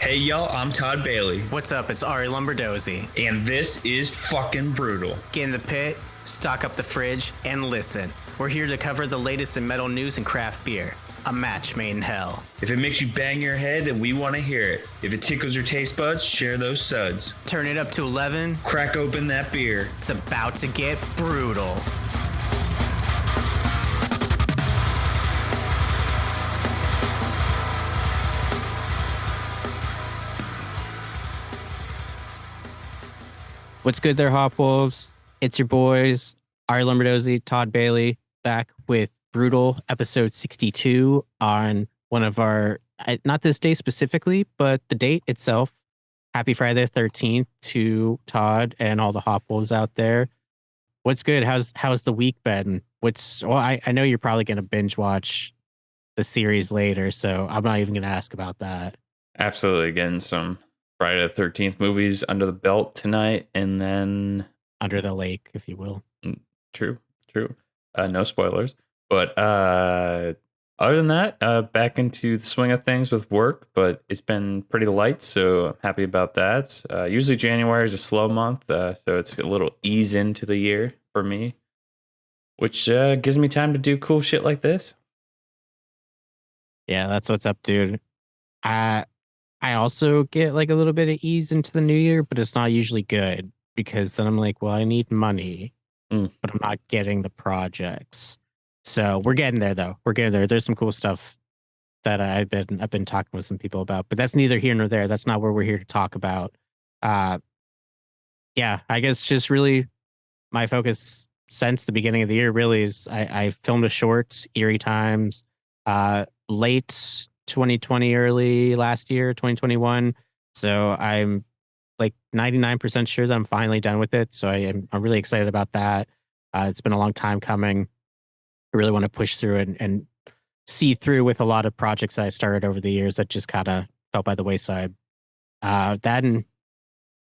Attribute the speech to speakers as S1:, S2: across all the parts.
S1: Hey y'all, I'm Todd Bailey.
S2: What's up? It's Arie Lumberdozy.
S1: And this is fucking Brewtal.
S2: Get in the pit, stock up the fridge, and listen. We're here to cover the latest in metal news and craft beer. A match made in hell.
S1: If it makes you bang your head, then we want to hear it. If it tickles your taste buds, share those suds.
S2: Turn it up to 11.
S1: Crack open that beer.
S2: It's about to get brutal.
S3: What's good there, Hopwolves? It's your boys, Arie Lumberdozy, Todd Bailey, back with Brewtal episode 62 on one of our, not this day specifically, but the date itself. Happy Friday the 13th to Todd and all the Hopwolves out there. What's good? How's the week been? I know you're probably going to binge watch the series later, so I'm not even going to ask about that.
S4: Absolutely. Getting some Friday the 13th movies under the belt tonight, and then
S3: Under the lake, if you will.
S4: True. No spoilers. But other than that, back into the swing of things with work, but it's been pretty light, so I'm happy about that. Usually January is a slow month, so it's a little ease into the year for me, which gives me time to do cool shit like this.
S3: Yeah, that's what's up, dude. I also get like a little bit of ease into the new year, but it's not usually good because then I'm like, well, I need money, but I'm not getting the projects. So we're getting there, though. We're getting there. There's some cool stuff that I've been talking with some people about, but that's neither here nor there. That's not what we're here to talk about. Yeah, I guess just really my focus since the beginning of the year really is I filmed a short, Eerie Times, late 2020, early last year, 2021. So I'm like 99% sure that I'm finally done with it. So I'm really excited about that. It's been a long time coming. I really want to push through and see through with a lot of projects that I started over the years that just kind of fell by the wayside. That and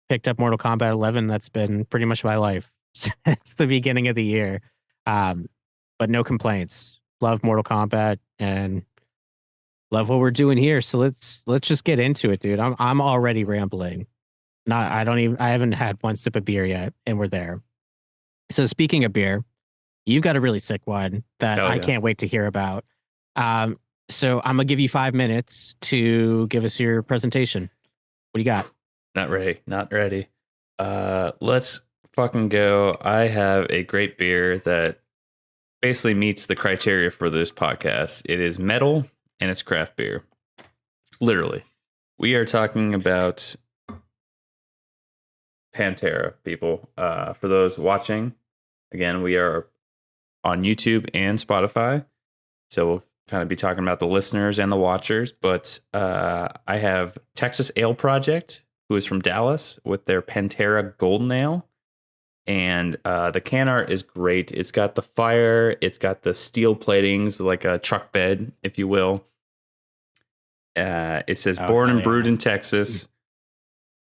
S3: picked up Mortal Kombat 11. That's been pretty much my life since the beginning of the year. But no complaints. Love Mortal Kombat and love what we're doing here. So let's just get into it, dude. I'm already rambling. I haven't had one sip of beer yet, and we're there. So speaking of beer, you've got a really sick one that I can't wait to hear about. So I'm gonna give you 5 minutes to give us your presentation. What do you got?
S4: Not ready. Let's fucking go. I have a great beer that basically meets the criteria for this podcast. It is metal and it's craft beer. Literally. We are talking about Pantera, people. For those watching, again, we are on YouTube and Spotify. So we'll kind of be talking about the listeners and the watchers. But I have Texas Ale Project, who is from Dallas, with their Pantera Golden Ale. And the can art is great. It's got the fire. It's got the steel platings, like a truck bed, if you will. It says born and brewed in Texas.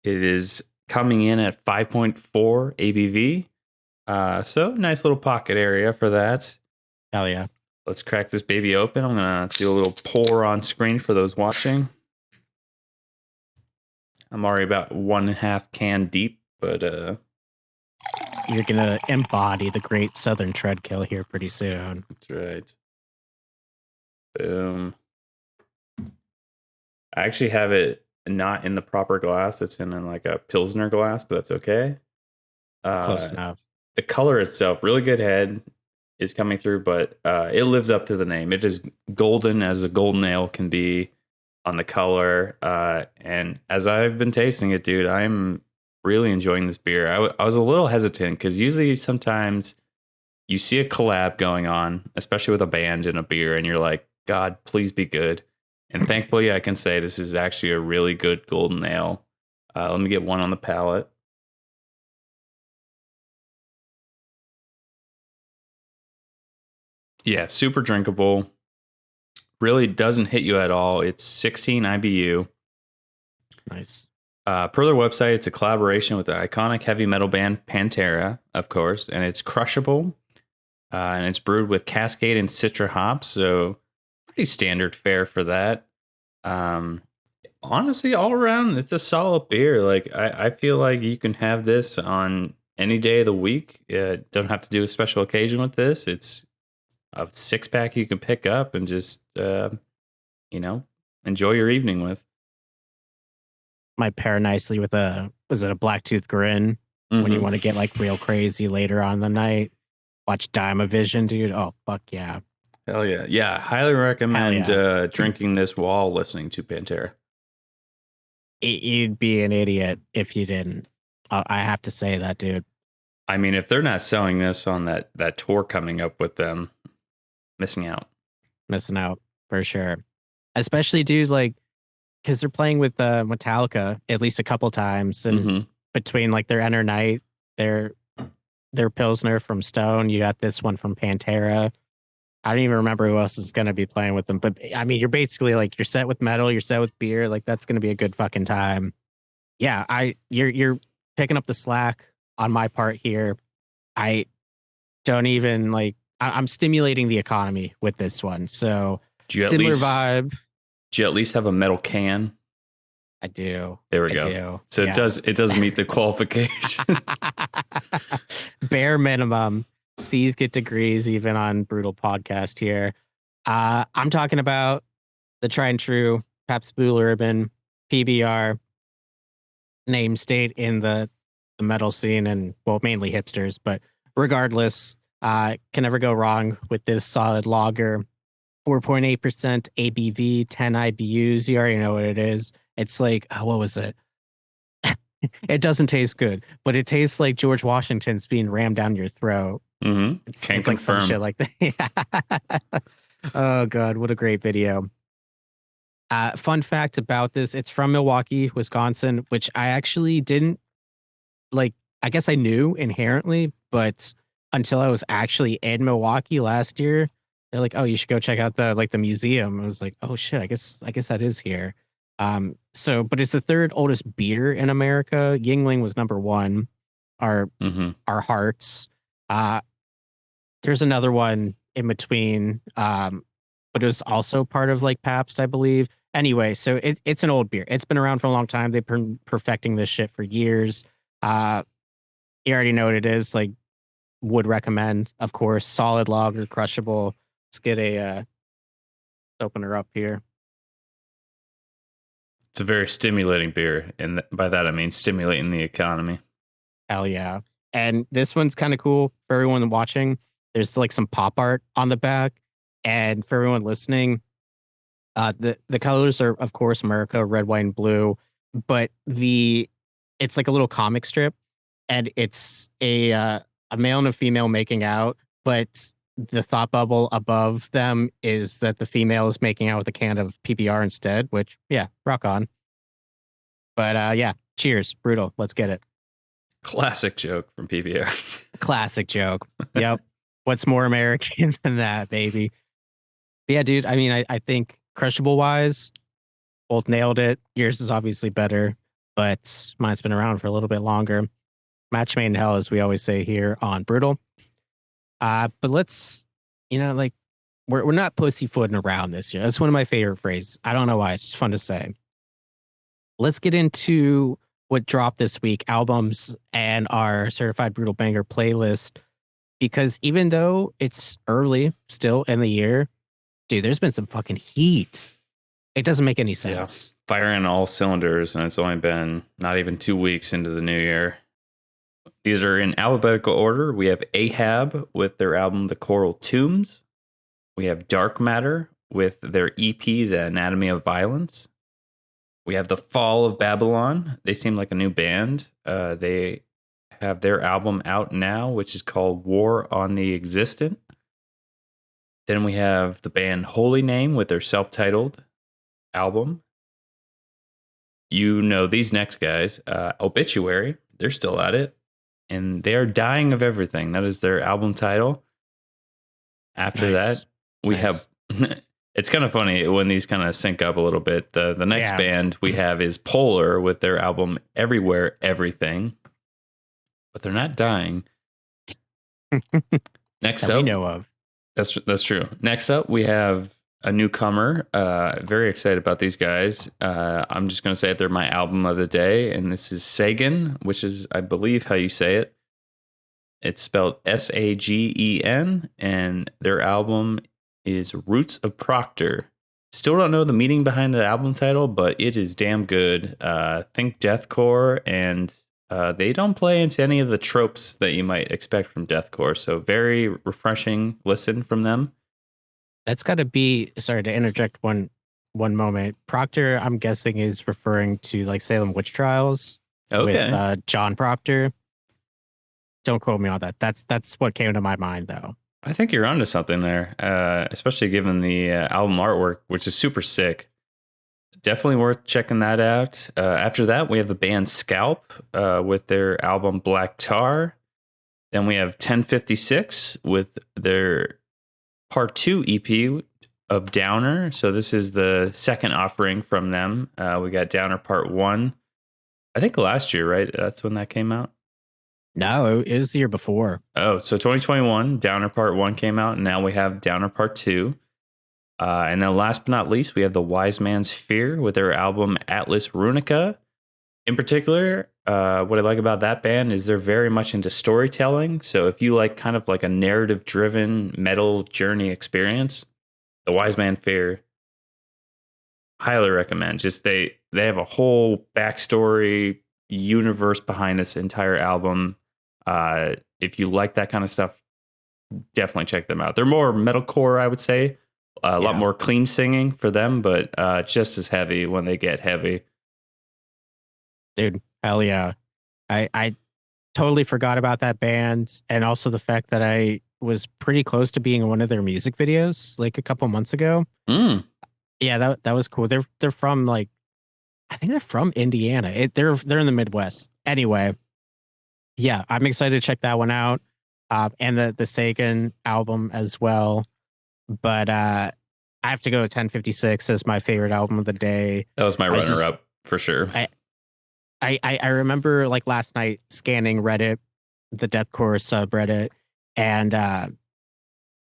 S4: It is coming in at 5.4 ABV. So nice little pocket area for that.
S3: Hell yeah.
S4: Let's crack this baby open. I'm going to do a little pour on screen for those watching. I'm already about 1.5 can deep, but
S3: you're going to embody the great Southern Treadkill here pretty soon.
S4: That's right. Boom. I actually have it not in the proper glass. It's in like a Pilsner glass, but that's okay.
S3: Close enough.
S4: The color itself, really good head, is coming through, but it lives up to the name. It is golden as a golden ale can be on the color. And as I've been tasting it, dude, I'm really enjoying this beer. I was a little hesitant because usually sometimes you see a collab going on, especially with a band and a beer, and you're like, God, please be good. And thankfully, I can say this is actually a really good golden ale. Let me get one on the palate. Yeah, super drinkable. Really doesn't hit you at all. It's 16 IBU.
S3: Nice.
S4: Per their website, it's a collaboration with the iconic heavy metal band Pantera, of course, and it's crushable. And it's brewed with Cascade and Citra hops, so pretty standard fare for that. honestly, all around, it's a solid beer. Like I feel like you can have this on any day of the week. Don't have to do a special occasion with this. It's a 6-pack you can pick up and just enjoy your evening with.
S3: Might pair nicely with a black tooth grin when you want to get like real crazy later on in the night. Watch Vision, dude. Oh fuck yeah.
S4: Hell yeah. Yeah, highly recommend drinking this while listening to Pantera.
S3: You'd be an idiot if you didn't. I have to say that, dude.
S4: I mean, if they're not selling this on that tour coming up with them, missing out.
S3: Missing out for sure. Especially, dude, like, because they're playing with Metallica at least a couple times, and between like their Enter Night, their Pilsner from Stone, you got this one from Pantera. I don't even remember who else is going to be playing with them, but I mean, you're basically like you're set with metal, you're set with beer, like that's going to be a good fucking time. Yeah, you're picking up the slack on my part here. I don't even like. I'm stimulating the economy with this one, so similar vibe.
S4: Do you at least have a metal can?
S3: I do.
S4: There we go. So yeah. It does meet the qualification.
S3: Bare minimum. C's get degrees even on Brewtal podcast here. I'm talking about the tried and true Pabst Blue Ribbon PBR name state in the metal scene, and well, mainly hipsters, but regardless, can never go wrong with this solid lager. 4.8% ABV, 10 IBUs. You already know what it is. It's like, what was it? It doesn't taste good, but it tastes like George Washington's being rammed down your throat. It's like some shit like that. Oh god, what a great video. Fun fact about this, it's from Milwaukee, Wisconsin, which I actually didn't like. I guess I knew inherently, but until I was actually in Milwaukee last year, they're like, oh, you should go check out the museum. I was like, oh shit, I guess that is here. But it's the third oldest beer in America. Yingling was number one. Our hearts. There's another one in between, but it was also part of like Pabst, I believe. Anyway, so it's an old beer. It's been around for a long time. They've been perfecting this shit for years. You already know what it is. Like, would recommend, of course, solid lager, crushable. Let's get a opener up here.
S4: It's a very stimulating beer, and by that I mean stimulating the economy.
S3: Hell yeah. And this one's kind of cool for everyone watching. There's like some pop art on the back. And for everyone listening, the colors are, of course, America, red, white, and blue. But it's like a little comic strip. And it's a male and a female making out. But the thought bubble above them is that the female is making out with a can of PBR instead, which, yeah, rock on. But yeah, cheers. Brewtal. Let's get it.
S4: Classic joke from PBR.
S3: Classic joke. Yep. What's more American than that, baby? But yeah, dude. I mean, I think crushable wise, both nailed it. Yours is obviously better, but mine's been around for a little bit longer. Match made in hell, as we always say here on Brewtal. But let's, like we're not pussyfooting around this year. That's one of my favorite phrases. I don't know why. It's just fun to say. Let's get into what dropped this week, albums and our Certified Brewtal Banger playlist. Because even though it's early still in the year, dude, there's been some fucking heat. It doesn't make any sense.
S4: Yeah. Firing all cylinders, and it's only been not even 2 weeks into the new year. These are in alphabetical order. We have Ahab with their album The Coral Tombs. We have Dark Matter with their EP The Anatomy of Violence. We have The Fall of Babylon. They seem like a new band. They have their album out now, which is called War on the Existent. Then we have the band Holy Name with their self-titled album. You know these next guys. Obituary. They're still at it. And they are Dying of Everything. That is their album title. After that, we have... It's kind of funny when these kind of sync up a little bit. The next band we have is Polar with their album Everywhere Everything. But they're not dying. Next up...
S3: we know of.
S4: That's true. Next up, we have a newcomer. Very excited about these guys. I'm just going to say it. They're my album of the day. And this is Sagen, which is, I believe, how you say it. It's spelled Sagen. And their album is Roots of Proctor. Still don't know the meaning behind the album title, but it is damn good. Think deathcore, and they don't play into any of the tropes that you might expect from deathcore. So very refreshing listen from them.
S3: That's got to be, sorry to interject one moment. Proctor, I'm guessing, is referring to like Salem witch trials with John Proctor. Don't quote me on that. That's what came to my mind, though.
S4: I think you're onto something there, especially given the album artwork, which is super sick. Definitely worth checking that out. After that, we have the band Scalp with their album Black Tar. Then we have 1056 with their Part 2 EP of Downer. So this is the second offering from them. We got Downer Part 1. I think last year, right? That's when that came out.
S3: No, it was the year before.
S4: Oh, so 2021, Downer Part 1 came out, and now we have Downer Part 2. And then last but not least, we have the Wise Man's Fear with their album Atlas Runica. In particular, what I like about that band is they're very much into storytelling. So if you like kind of like a narrative-driven metal journey experience, the Wise Man Fear, highly recommend. Just they have a whole backstory universe behind this entire album. If you like that kind of stuff, definitely check them out. They're more metalcore, I would say. A lot more clean singing for them, but just as heavy when they get heavy.
S3: Dude, hell yeah. I totally forgot about that band, and also the fact that I was pretty close to being in one of their music videos like a couple months ago. Yeah, that was cool. They're from like, I think they're from Indiana. They're in the Midwest. Anyway, yeah, I'm excited to check that one out. And the Sagen album as well. But I have to go with 1056 as my favorite album of the day.
S4: That was my runner-up for sure.
S3: I remember like last night scanning Reddit, the deathcore subreddit, and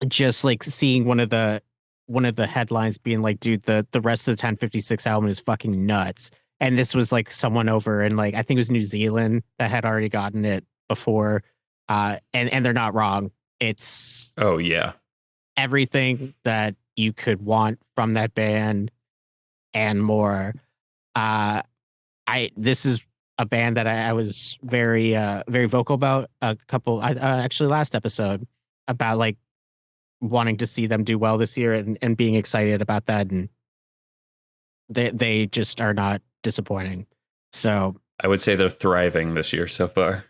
S3: just like seeing one of the headlines being like, dude, the rest of the 1056 album is fucking nuts. And this was like someone over in like, I think it was New Zealand that had already gotten it before. And they're not wrong. It's everything that you could want from that band and more. This is a band that I was very vocal about a couple, actually last episode, about like wanting to see them do well this year and being excited about that. And they just are not disappointing. So
S4: I would say they're thriving this year so far.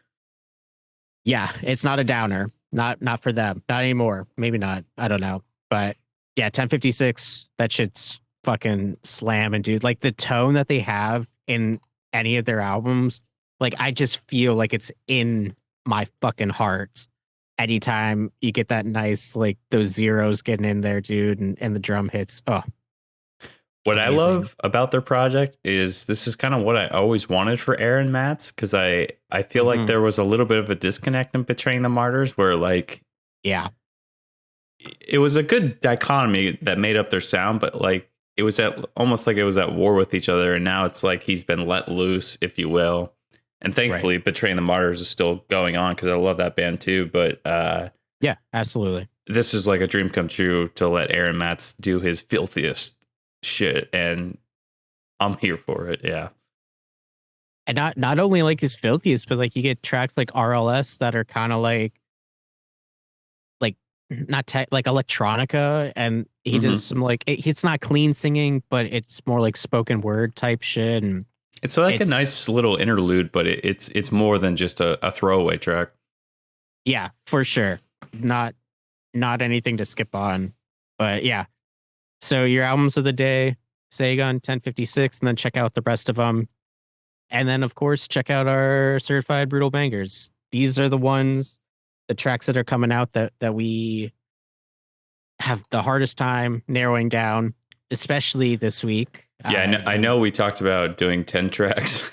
S3: Yeah, it's not a downer. Not for them. Not anymore. Maybe not. I don't know. But yeah, 1056, that shit's fucking slamming, dude. Like the tone that they have in any of their albums, like I just feel like it's in my fucking heart. Anytime you get that nice, like those zeros getting in there, dude, and the drum hits. Oh.
S4: What amazing. I love about their project is this is kind of what I always wanted for Aaron Matz, because I feel like there was a little bit of a disconnect in Betraying the Martyrs where like,
S3: yeah,
S4: it was a good dichotomy that made up their sound, but like it was almost like it was at war with each other, and now it's like he's been let loose, if you will. And thankfully, Betraying the Martyrs is still going on because I love that band too. But
S3: yeah, absolutely,
S4: this is like a dream come true to let Aaron Matz do his filthiest shit, and I'm here for it. Yeah.
S3: And not only like his filthiest, but like you get tracks like RLS that are kind of like not like electronica, and he does some like it's not clean singing, but it's more like spoken word type shit, and
S4: it's like a nice little interlude, but it's more than just a throwaway track.
S3: Yeah, for sure. Not anything to skip on, but yeah. So your albums of the day, Sagen, 1056, and then check out the rest of them. And then, of course, check out our certified brutal bangers. These are the tracks that are coming out that we have the hardest time narrowing down, especially this week.
S4: Yeah, I know we talked about doing 10 tracks.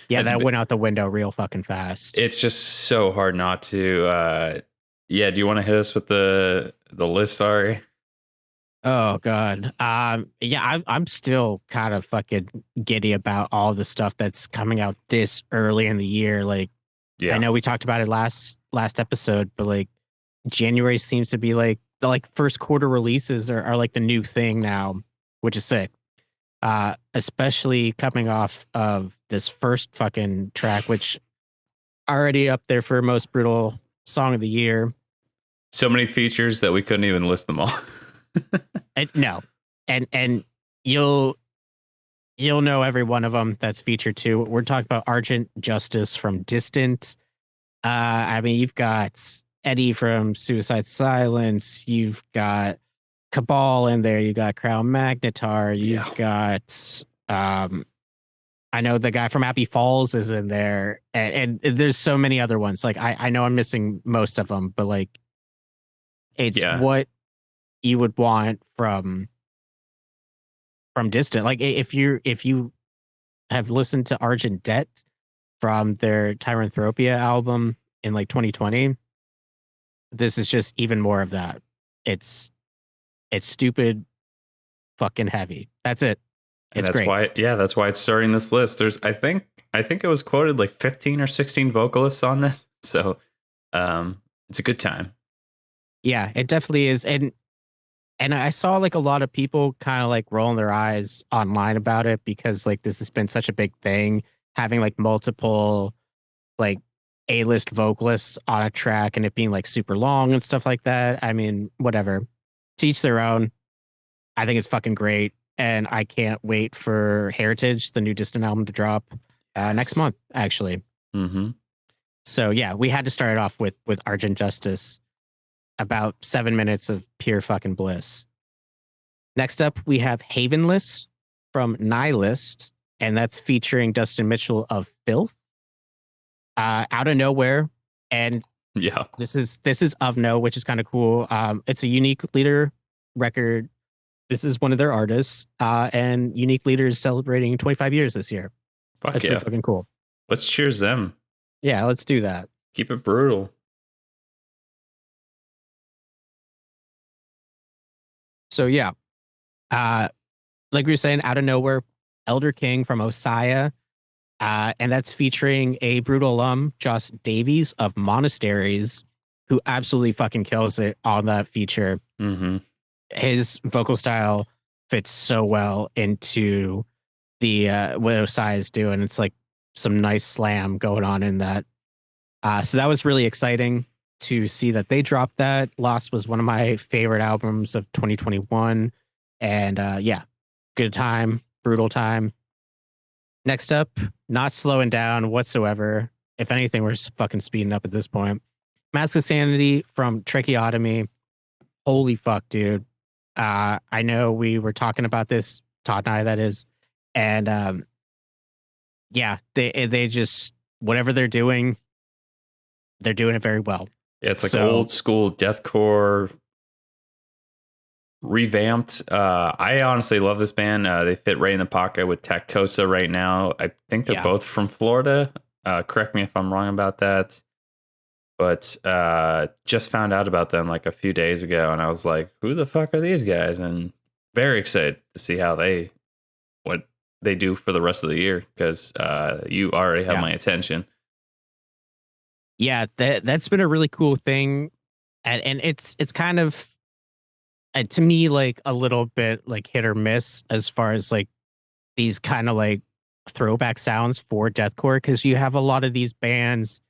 S3: Yeah, that went out the window real fucking fast.
S4: It's just so hard not to. Do you want to hit us with the list, Arie?
S3: Oh God. Yeah, I'm still kind of fucking giddy about all the stuff that's coming out this early in the year. Like, I
S4: Yeah.
S3: know we talked about it last episode, but like January seems to be like the like first quarter releases are like the new thing now, which is sick. Especially coming off of this first fucking track, which already up there for most brutal song of the year.
S4: So many features that we couldn't even list them all.
S3: And no, and you'll know every one of them that's featured too. We're talking about Argent Justice from Distant. I mean, you've got Eddie from Suicide Silence. You've got Cabal in there. You got Crown Magnetar. You've got I know the guy from Happy Falls is in there, and there's so many other ones. Like I know I'm missing most of them, but like it's what you would want from Distant. Like if you have listened to Argent Debt from their Tyranthropia album in like 2020, this is just even more of that. It's stupid fucking heavy. That's it. It's
S4: that's
S3: great.
S4: That's why it's starting this list. There's I think it was quoted like 15 or 16 vocalists on this. So it's a good time.
S3: Yeah, it definitely is. And I saw like a lot of people kind of like rolling their eyes online about it because like this has been such a big thing, having like multiple like A-list vocalists on a track and it being like super long and stuff like that. I mean, whatever. To each their own. I think it's fucking great. And I can't wait for Heritage, the new Distant album, to drop next month, actually.
S4: Mm-hmm.
S3: So yeah, we had to start it off with Argent Justice. About 7 minutes of pure fucking bliss. Next up, we have Havenless from Nihilist, and that's featuring Dustin Mitchell of Filth. Out of nowhere, and
S4: yeah,
S3: this is Of No, which is kind of cool. It's a Unique Leader record. This is one of their artists, and Unique Leader is celebrating 25 years this year. That's pretty fucking cool.
S4: Let's cheers them.
S3: Yeah, let's do that.
S4: Keep it brutal.
S3: So yeah, like we were saying, Out of Nowhere, Elder King from Osiah, and that's featuring a Brewtal alum, Josh Davies of Monasteries, who absolutely fucking kills it on that feature.
S4: Mm-hmm.
S3: His vocal style fits so well into the what Osiah is doing. It's like some nice slam going on in that. So that was really exciting to see that they dropped that. Lost was one of my favorite albums of 2021. And yeah, good time, brutal time. Next up, not slowing down whatsoever. If anything, we're just fucking speeding up at this point. Mask of Sanity from Tracheotomy. Holy fuck, dude. I know we were talking about this, Todd and I, that is. And yeah, they just, whatever they're doing it very well.
S4: Yeah, it's like old school deathcore revamped. I honestly love this band. They fit right in the pocket with Tactosa right now. I think they're both from Florida. Correct me if I'm wrong about that. But just found out about them like a few days ago, and I was like, who the fuck are these guys? And very excited to see what they do for the rest of the year, because you already have my attention.
S3: Yeah, that's been a really cool thing. And it's kind of, to me, like a little bit like hit or miss as far as like these kind of like throwback sounds for deathcore, because you have a lot of these bands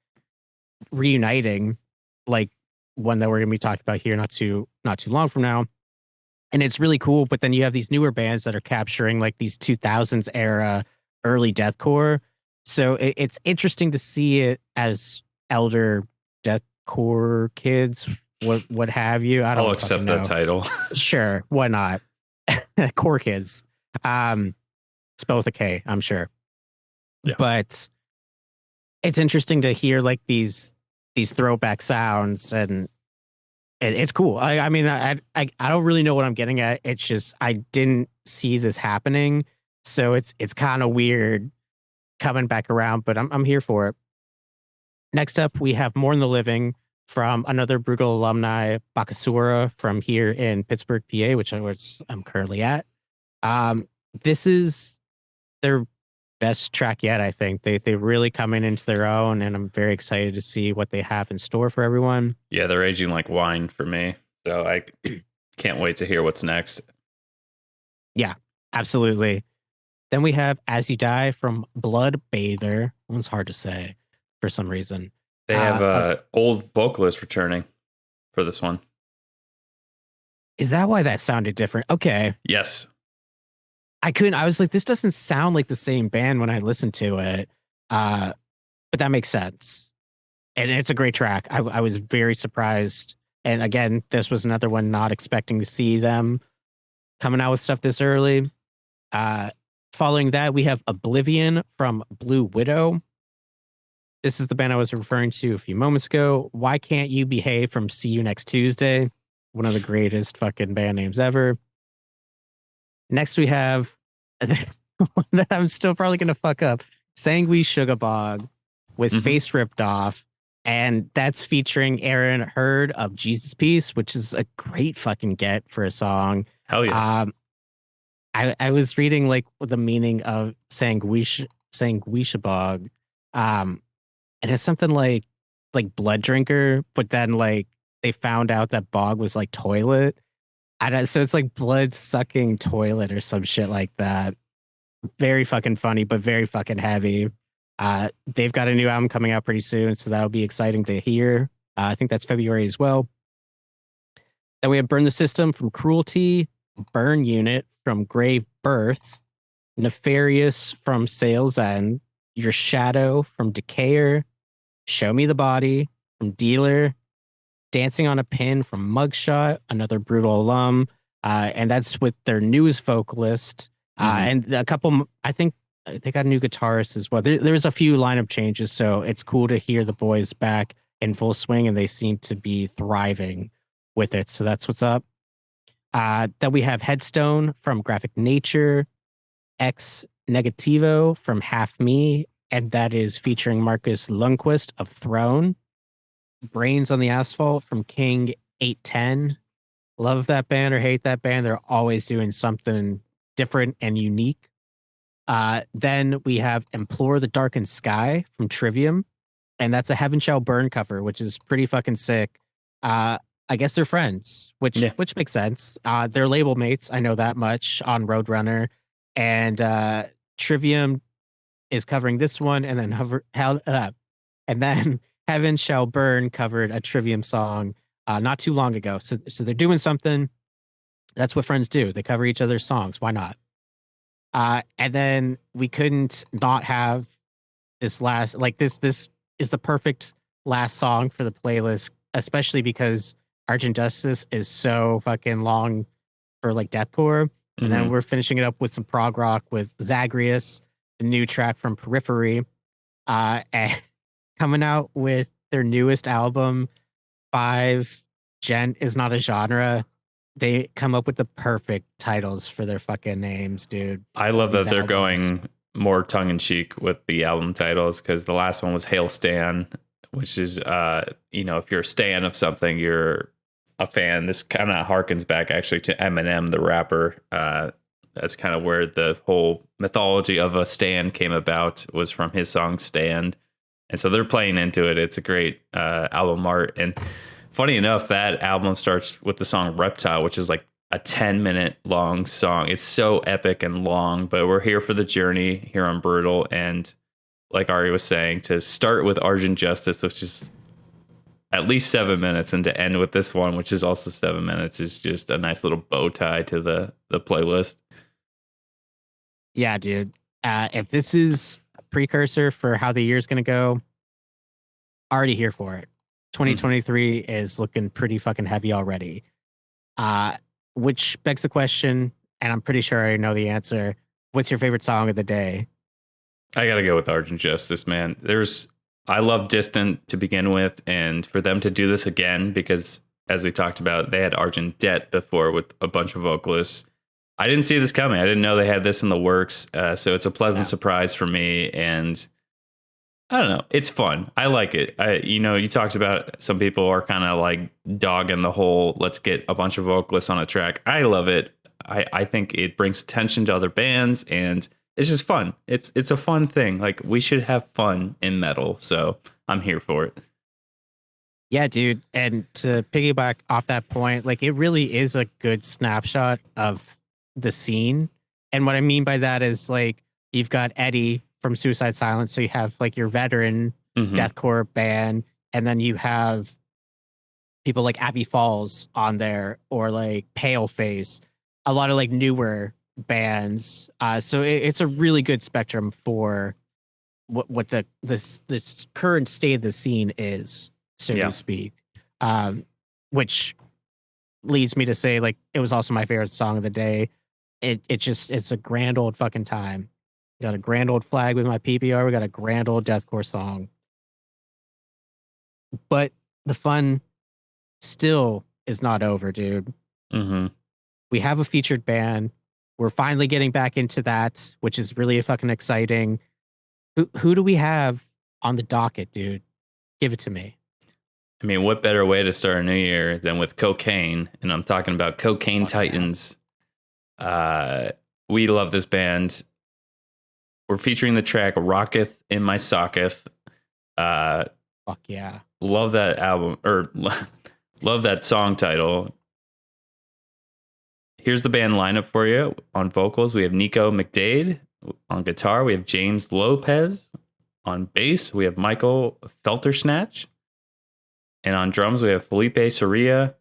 S3: reuniting, like one that we're gonna be talking about here not too long from now, and it's really cool. But then you have these newer bands that are capturing like these 2000s era early deathcore, so it's interesting to see it as elder deathcore kids, what have you. I'll
S4: accept that title.
S3: Sure, why not? Core kids, spell with a K, I'm sure. Yeah. But it's interesting to hear like these throwback sounds, and it's cool. I mean, I don't really know what I'm getting at. It's just I didn't see this happening, so it's kind of weird coming back around. But I'm here for it. Next up, we have Mourn the Living from another Brewtal alumni, Bakasura, from here in Pittsburgh, PA, which I'm currently at. This is their best track yet, I think. They really coming into their own, and I'm very excited to see what they have in store for everyone.
S4: Yeah, they're aging like wine for me. So I can't wait to hear what's next.
S3: Yeah, absolutely. Then we have As You Die from Blood Bather. One's hard to say for some reason.
S4: They have old vocalist returning for this one.
S3: Is that why that sounded different? Okay.
S4: Yes.
S3: I was like, this doesn't sound like the same band when I listened to it. But that makes sense. And it's a great track. I was very surprised. And again, this was another one not expecting to see them coming out with stuff this early. Following that, we have Oblivion from Blue Widow. This is the band I was referring to a few moments ago. Why Can't You Behave from See You Next Tuesday. One of the greatest fucking band names ever. Next, we have one that I'm still probably going to fuck up. Sanguisugabogg with Face Ripped Off. And that's featuring Aaron Hurd of Jesus Piece, which is a great fucking get for a song.
S4: Hell yeah.
S3: I was reading like the meaning of Sanguisugabogg. And it's something like blood drinker, but then like they found out that bog was like toilet. So it's like blood sucking toilet or some shit like that. Very fucking funny, but very fucking heavy. They've got a new album coming out pretty soon, so that'll be exciting to hear. I think that's February as well. Then we have Burn the System from Cruelty, Burn Unit from Grave Birth, Nefarious from Sales End, Your Shadow from Decayer, Show Me the Body from Dealer, Dancing on a Pin from Mugshot, another Brewtal alum, and that's with their newest vocalist. And a couple, I think they got a new guitarist as well. There's a few lineup changes, so it's cool to hear the boys back in full swing, and they seem to be thriving with it. So that's what's up. Then we have Headstone from Graphic Nature, Ex Negativo from Half Me, and that is featuring Marcus Lundquist of Throne. Brains on the Asphalt from King 810. Love that band or hate that band. They're always doing something different and unique. Then we have Implore the Darkened Sky from Trivium, and that's a Heaven Shall Burn cover, which is pretty fucking sick. I guess they're friends, which makes sense. They're label mates, I know that much, on Roadrunner, and Trivium is covering this one, and then Heaven Shall Burn covered a Trivium song not too long ago. So they're doing something. That's what friends do. They cover each other's songs. Why not? And then we couldn't not have this last, like this is the perfect last song for the playlist, especially because Argent Justice is so fucking long for like deathcore. And then we're finishing it up with some prog rock with Zagreus, the new track from Periphery, and coming out with their newest album, 5 Gent is Not a Genre. They come up with the perfect titles for their fucking names, dude.
S4: I love that they're going more tongue-in-cheek with the album titles, because the last one was Hail Stan, which is, if you're a stan of something, you're a fan. This kind of harkens back actually to Eminem, the rapper. That's kind of where the whole mythology of a stan came about, was from his song Stand. And so they're playing into it. It's a great album art. And funny enough, that album starts with the song Reptile, which is like a 10-minute long song. It's so epic and long, but we're here for the journey here on Brewtal. And like Arie was saying, to start with Argent Justice, which is at least 7 minutes, and to end with this one, which is also 7 minutes, is just a nice little bow tie to the playlist.
S3: Yeah, dude. If this is a precursor for how the year's going to go, already here for it. 2023 is looking pretty fucking heavy already. Which begs the question, and I'm pretty sure I know the answer. What's your favorite song of the day?
S4: I got to go with Argent Justice, man. I love Distant to begin with, and for them to do this again, because as we talked about, they had Argent Debt before with a bunch of vocalists. I didn't see this coming. I didn't know they had this in the works. So it's a pleasant surprise for me. And I don't know. It's fun. I like it. You talked about some people are kind of like dogging the whole let's get a bunch of vocalists on a track. I love it. I think it brings attention to other bands and it's just fun. It's a fun thing. Like we should have fun in metal. So I'm here for it.
S3: Yeah, dude. And to piggyback off that point, like it really is a good snapshot of the scene. And what I mean by that is like you've got Eddie from Suicide Silence, so you have like your veteran deathcore band, and then you have people like Abbey Falls on there, or like Paleface, a lot of like newer bands. So it's a really good spectrum for what this current state of the is, so to speak. Which leads me to say, like, it was also my favorite song of the day. It's a grand old fucking time. Got a grand old flag with my PBR. We got a grand old deathcore song. But the fun still is not over, dude. We have a featured band. We're finally getting back into that, which is really fucking exciting. Who do we have on the docket, dude? Give it to me.
S4: I mean, what better way to start a new year than with Cocaine? And I'm talking about Cocaine Titans. We love this band. We're featuring the track Rocketh In My Socketh.
S3: Fuck yeah.
S4: Love that album, or love that song title. Here's the band lineup for you. On vocals, we have Nico McDade. On guitar, we have James Lopez. On bass, we have Michael Feltersnatch. And on drums, we have Felipe Soria.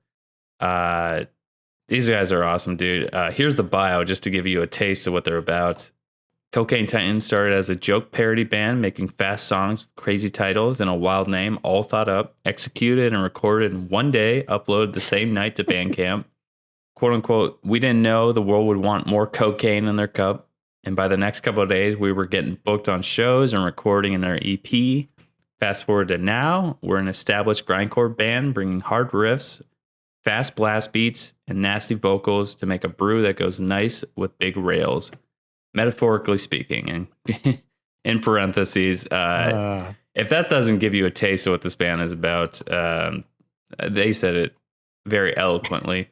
S4: These guys are awesome, dude. Here's the bio just to give you a taste of what they're about. Cocaine Titans started as a joke parody band making fast songs, crazy titles, and a wild name, all thought up, executed, and recorded in one day, uploaded the same night to Bandcamp. Quote unquote, we didn't know the world would want more cocaine in their cup. And by the next couple of days, we were getting booked on shows and recording in our EP. Fast forward to now, we're an established grindcore band bringing hard riffs, fast blast beats, and nasty vocals to make a brew that goes nice with big rails. Metaphorically speaking, and in parentheses, if that doesn't give you a taste of what this band is about, they said it very eloquently.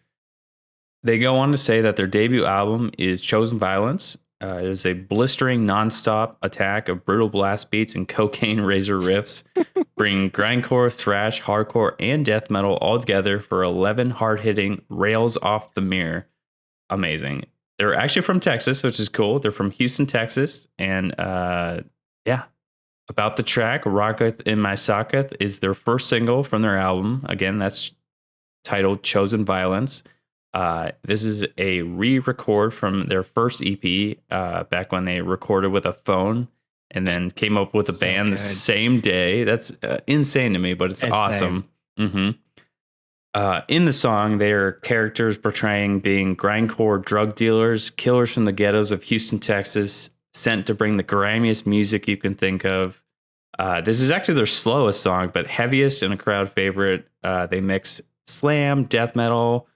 S4: They go on to say that their debut album is Chosen Violence. It is a blistering, nonstop attack of brutal blast beats and cocaine razor riffs, bringing grindcore, thrash, hardcore, and death metal all together for 11 hard-hitting rails off the mirror. Amazing. They're actually from Texas, which is cool. They're from Houston, Texas. And about the track, Rocketh In My Socketh is their first single from their album. Again, that's titled Chosen Violence. This is a re-record from their first EP back when they recorded with a phone and then came up with a band the same day. That's insane to me, but it's awesome. In the song, they are characters portraying being grindcore drug dealers, killers from the ghettos of Houston, Texas, sent to bring the grimiest music you can think of. This is actually their slowest song, but heaviest and a crowd favorite. They mix slam, death metal,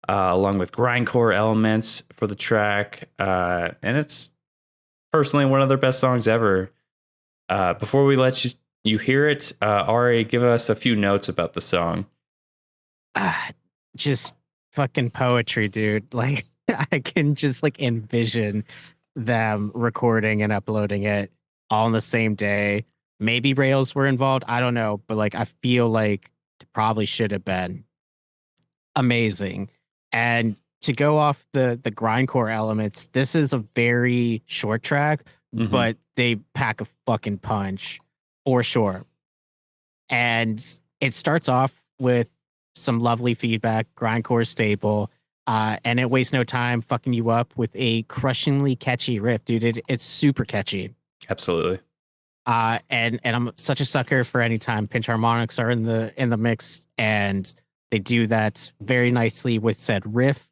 S4: along with grindcore elements for the track. And it's personally one of their best songs ever. Before we let you hear it, Arie, give us a few notes about the song.
S3: Just fucking poetry, dude. Like I can just like envision them recording and uploading it all on the same day. Maybe Rails were involved. I don't know, but like I feel like it probably should have been amazing. And to go off the grindcore elements, this is a very short track, but they pack a fucking punch for sure. And it starts off with some lovely feedback, grindcore staple, and it wastes no time fucking you up with a crushingly catchy riff, dude. It's super catchy.
S4: Absolutely.
S3: And I'm such a sucker for any time pinch harmonics are in the mix, and they do that very nicely with said riff.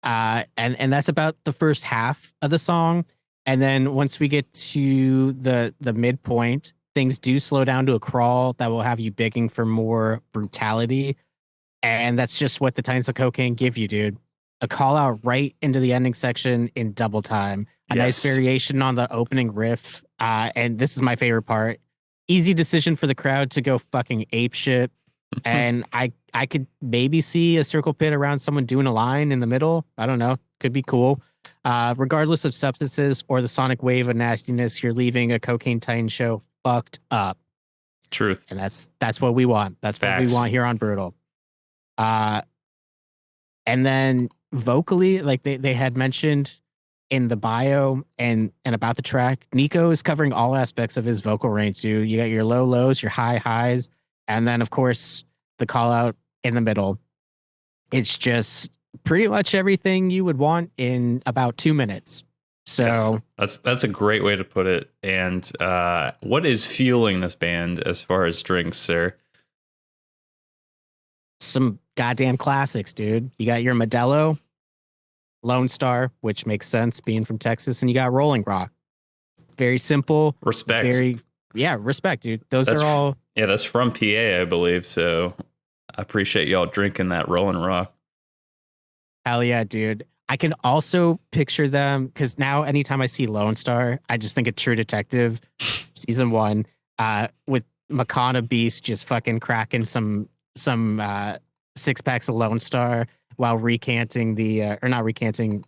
S3: And that's about the first half of the song. And then once we get to the midpoint, things do slow down to a crawl that will have you begging for more brutality. And that's just what the Titans of Cocaine give you, dude. A call out right into the ending section in double time. A nice variation on the opening riff. And this is my favorite part. easy decision for the crowd to go fucking ape shit. And I could maybe see a circle pit around someone doing a line in the middle. I don't know. Could be cool. Regardless of substances or the sonic wave of nastiness, you're leaving a Cocaine Titan show fucked up.
S4: Truth.
S3: And that's what we want. That's
S4: Facts.
S3: what we want here on Brewtal. And then vocally, like they had mentioned in the bio and about the track, Nico is covering all aspects of his vocal range, dude. You got your low lows, your high highs, and then of course the call out in the middle. It's just pretty much everything you would want in about 2 minutes. So
S4: that's a great way to put it. And what is fueling this band as far as drinks, sir?
S3: Some goddamn classics, dude. You got your Modelo, Lone Star, which makes sense being from Texas, and you got Rolling Rock. Very simple.
S4: Respect.
S3: Respect, dude. That's
S4: all. Yeah, that's from PA, I believe. So I appreciate y'all drinking that Rolling Rock.
S3: Hell yeah, dude. I can also picture them because now anytime I see Lone Star, I just think of True Detective season 1 with Makana Beast just fucking cracking some 6 packs of Lone Star while recollecting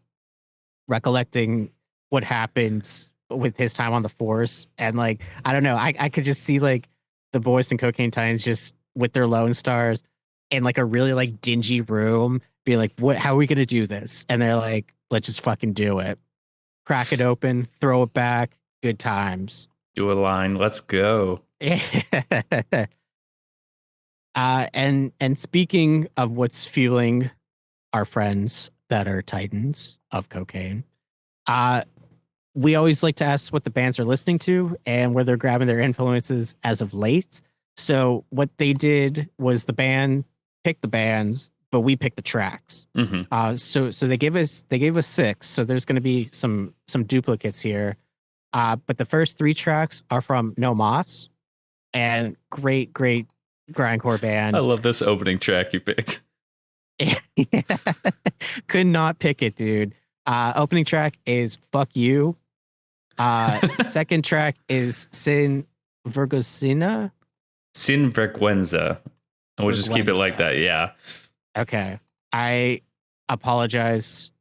S3: what happened with his time on the force. And like, I don't know, I could just see like the boys in Cocaine Titans just with their Lone Stars in like a really like dingy room, be like, how are we gonna do this? And they're like, let's just fucking do it. Crack it open, throw it back, good times.
S4: Do a line, let's go.
S3: And speaking of what's fueling our friends that are Titans of cocaine, we always like to ask what the bands are listening to and where they're grabbing their influences as of late. So what they did was the band picked the bands, but we picked the tracks.
S4: Mm-hmm.
S3: So they gave us 6. So there's going to be some duplicates here. But the first 3 tracks are from No Mas, and great grindcore band.
S4: I love this opening track you picked.
S3: Could not pick it, dude. Opening track is Fuck You. Second track is Sin Vergüenza.
S4: And we'll just keep it like that. Yeah.
S3: Okay. I apologize.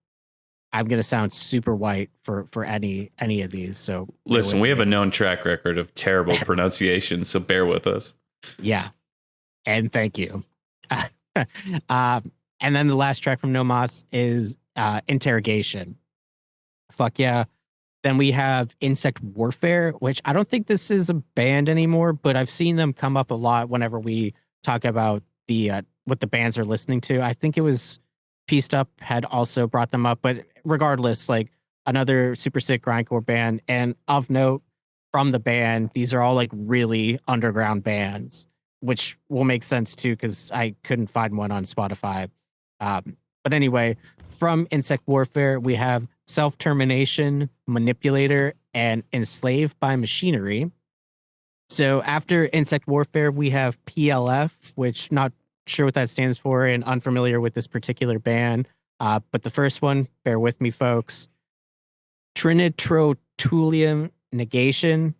S3: I'm gonna sound super white for any of these. So
S4: listen, we have a known track record of terrible pronunciation, so bear with us.
S3: Yeah. And thank you. And then the last track from No Mas is Interrogation. Fuck yeah. Then we have Insect Warfare, which I don't think this is a band anymore, but I've seen them come up a lot whenever we talk about the what the bands are listening to. I think it was Pieced Up had also brought them up, but regardless, like another super sick grindcore band. And of note from the band, these are all like really underground bands, which will make sense too, because I couldn't find one on Spotify. But anyway, from Insect Warfare, we have Self-Termination, Manipulator, and Enslaved by Machinery. So after Insect Warfare, we have PLF, which not sure what that stands for and unfamiliar with this particular band. But the first one, bear with me, folks. Trinitrotoluene Negation.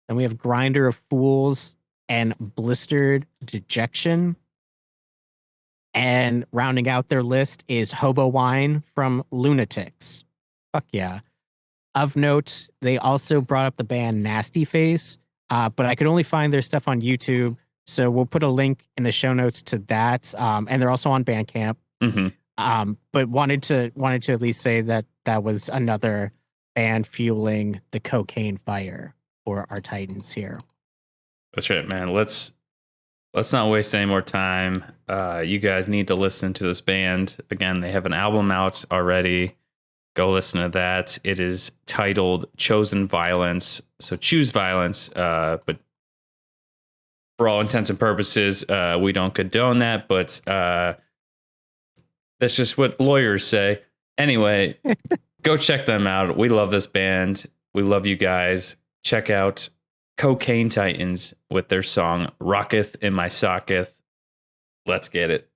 S3: Then we have Grinder of Fools and Blistered Dejection. And rounding out their list is Hobo Wine from Lunatics. Fuck yeah. Of note, they also brought up the band Nasty Face, but I could only find their stuff on YouTube. So we'll put a link in the show notes to that. And they're also on Bandcamp.
S4: Mm-hmm.
S3: But wanted to at least say that was another band fueling the cocaine fire for our Titans here.
S4: That's right, man. Let's not waste any more time. You guys need to listen to this band. Again, they have an album out already. Go listen to that. It is titled Chosen Violence. So choose violence. But for all intents and purposes, we don't condone that. But that's just what lawyers say. Anyway, go check them out. We love this band. We love you guys. Check out Cocaine Titans with their song Rocketh In My Socketh. Let's get it.